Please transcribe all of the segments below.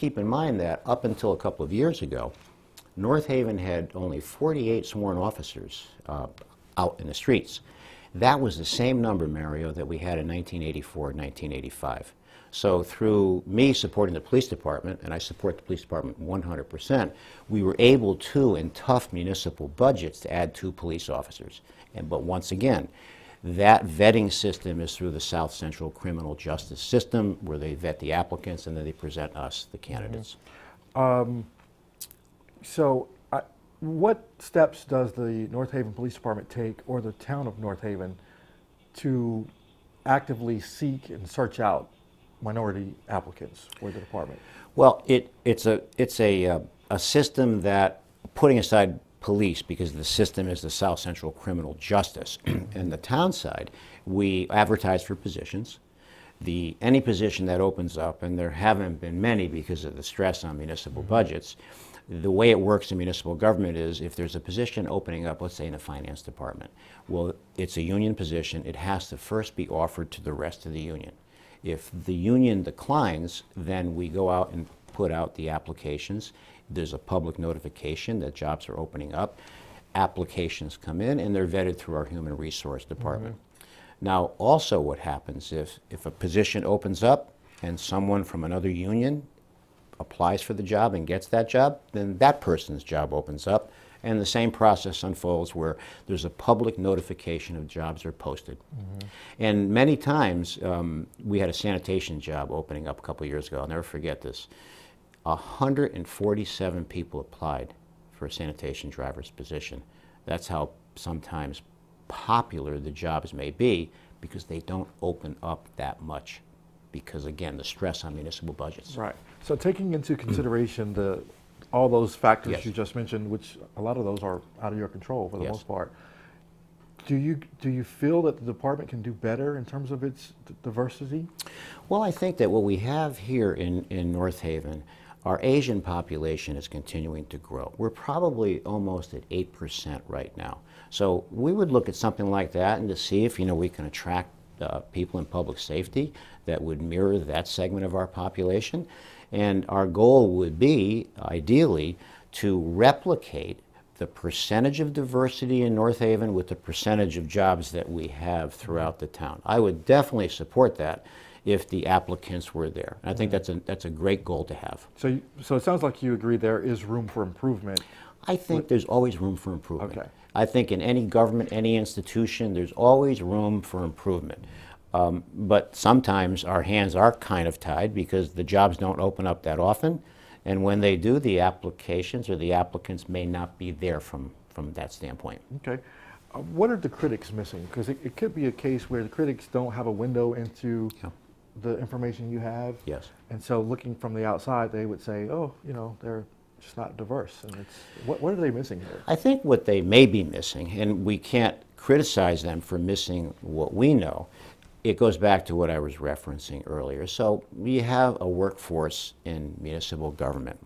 keep in mind that up until a couple of years ago, North Haven had only 48 sworn officers out in the streets. That was the same number, Mario, that we had in 1984 and 1985. So through me supporting the police department, and I support the police department 100%, we were able to, in tough municipal budgets, to add 2 police officers. But once again, that vetting system is through the South Central Criminal Justice System, where they vet the applicants and then they present us, the candidates. What steps does the North Haven Police Department take, or the town of North Haven, to actively seek and search out minority applicants for the department? Well, it's a system that, putting aside police, because the system is the South Central Criminal Justice, and the town side, we advertise for positions. Any position that opens up, and there haven't been many because of the stress on municipal budgets, the way it works in municipal government is if there's a position opening up, let's say in the finance department, well, it's a union position, it has to first be offered to the rest of the union. If the union declines, then we go out and put out the applications. There's a public notification that jobs are opening up. Applications come in and they're vetted through our human resource department. Now, also what happens if a position opens up and someone from another union applies for the job and gets that job, then that person's job opens up, and the same process unfolds where there's a public notification of jobs are posted. And many times, we had a sanitation job opening up a couple of years ago. I'll never forget this. 147 people applied for a sanitation driver's position. That's how sometimes popular the jobs may be, because they don't open up that much, because again, the stress on municipal budgets. Right. So taking into consideration all those factors Yes. you just mentioned, which a lot of those are out of your control for the Yes. most part, do you feel that the department can do better in terms of its diversity? Well, I think that what we have here in North Haven, our Asian population is continuing to grow. We're probably almost at 8% right now. So we would look at something like that and to see if we can attract people in public safety that would mirror that segment of our population. And our goal would be, ideally, to replicate the percentage of diversity in North Haven with the percentage of jobs that we have throughout the town. I would definitely support that if the applicants were there. And I think that's a great goal to have. So it sounds like you agree there is room for improvement. I think there's always room for improvement. Okay. I think in any government, any institution, there's always room for improvement. But sometimes our hands are kind of tied because the jobs don't open up that often. And when they do, the applications or the applicants may not be there from that standpoint. Okay. What are the critics missing? Because it could be a case where the critics don't have a window into the information you have. Yes. And so looking from the outside, they would say, oh, they're just not diverse. And what are they missing here? I think what they may be missing, and we can't criticize them for missing what we know, it goes back to what I was referencing earlier. So we have a workforce in municipal government.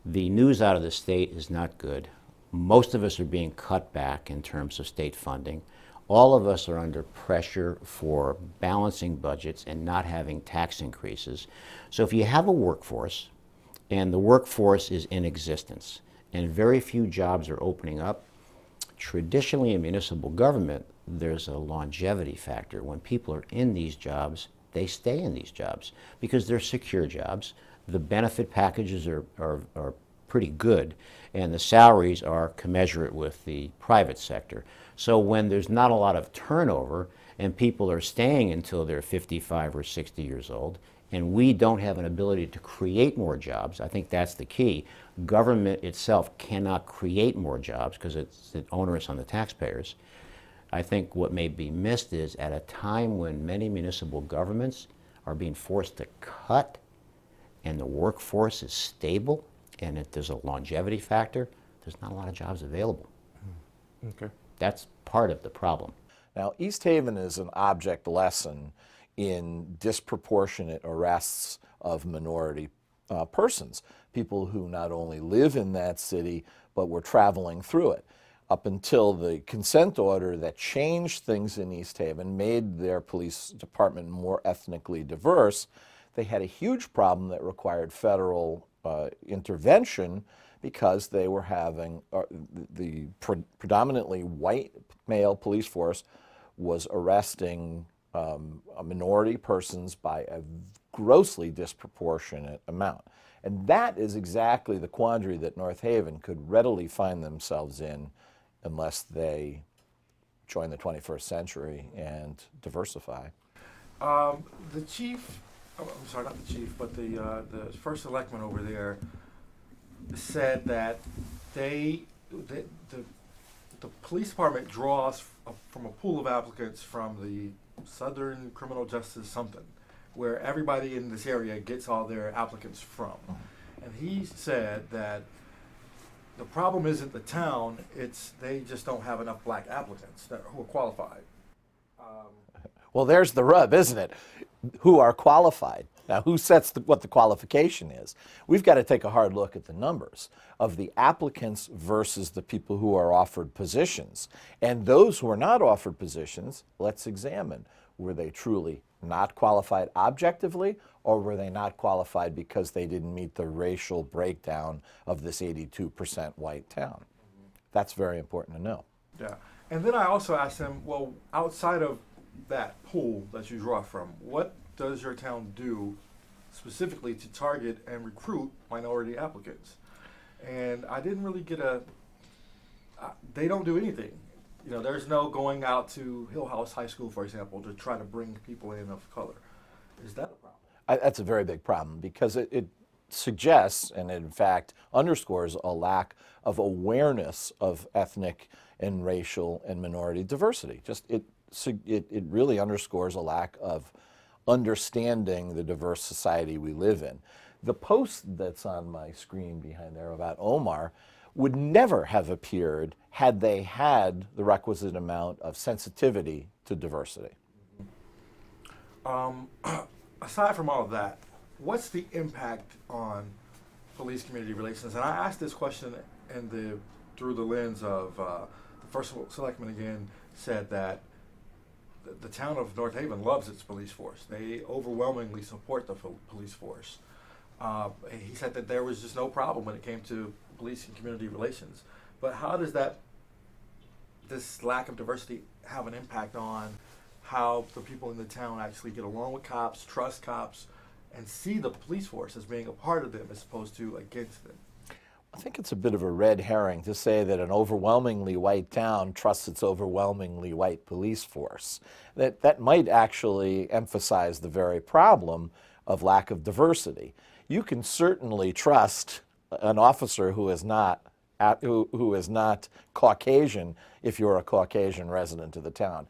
The news out of the state is not good. Most of us are being cut back in terms of state funding. All of us are under pressure for balancing budgets and not having tax increases. So if you have a workforce and the workforce is in existence and very few jobs are opening up, traditionally in municipal government, there's a longevity factor. When people are in these jobs, they stay in these jobs because they're secure jobs. The benefit packages are pretty good, and the salaries are commensurate with the private sector. So when there's not a lot of turnover and people are staying until they're 55 or 60 years old, and we don't have an ability to create more jobs, I think that's the key. Government itself cannot create more jobs because it's onerous on the taxpayers. I think what may be missed is at a time when many municipal governments are being forced to cut and the workforce is stable and if there's a longevity factor, there's not a lot of jobs available. Okay. That's part of the problem. Now, East Haven is an object lesson in disproportionate arrests of minority persons, people who not only live in that city, but were traveling through it. Up until the consent order that changed things in East Haven, made their police department more ethnically diverse, They had a huge problem that required federal intervention because they were having the predominantly white male police force was arresting minority persons by a grossly disproportionate amount. And that is exactly the quandary that North Haven could readily find themselves in unless they join the 21st century and diversify. The chief, I'm sorry, not the chief, but the first selectman over there said that the police department draws from a pool of applicants from the Southern Criminal Justice something, where everybody in this area gets all their applicants from. And he said that the problem isn't the town, it's they just don't have enough black applicants who are qualified. Well, there's the rub, isn't it? Who are qualified? Now, who sets what the qualification is? We've got to take a hard look at the numbers of the applicants versus the people who are offered positions. And those who are not offered positions, let's examine. Were they truly not qualified objectively, or were they not qualified because they didn't meet the racial breakdown of this 82% white town? That's very important to know. Yeah. And then I also asked him, well, outside of that pool that you draw from, what does your town do specifically to target and recruit minority applicants? And I didn't really get they don't do anything. You know, there's no going out to Hill House High School, for example, to try to bring people in of color. Is that a problem? That's a very big problem because it suggests and in fact underscores a lack of awareness of ethnic and racial and minority diversity. It really underscores a lack of understanding the diverse society we live in. The post that's on my screen behind there about Omar would never have appeared had they had the requisite amount of sensitivity to diversity. Aside from all of that, what's the impact on police-community relations? And I asked this question through the lens of the first selectman again said that the town of North Haven loves its police force. They overwhelmingly support the police force. He said that there was just no problem when it came to police and community relations. But how does this lack of diversity have an impact on how the people in the town actually get along with cops, trust cops, and see the police force as being a part of them as opposed to against them? I think it's a bit of a red herring to say that an overwhelmingly white town trusts its overwhelmingly white police force. That might actually emphasize the very problem of lack of diversity. You can certainly trust an officer who is not Caucasian if you're a Caucasian resident of the town.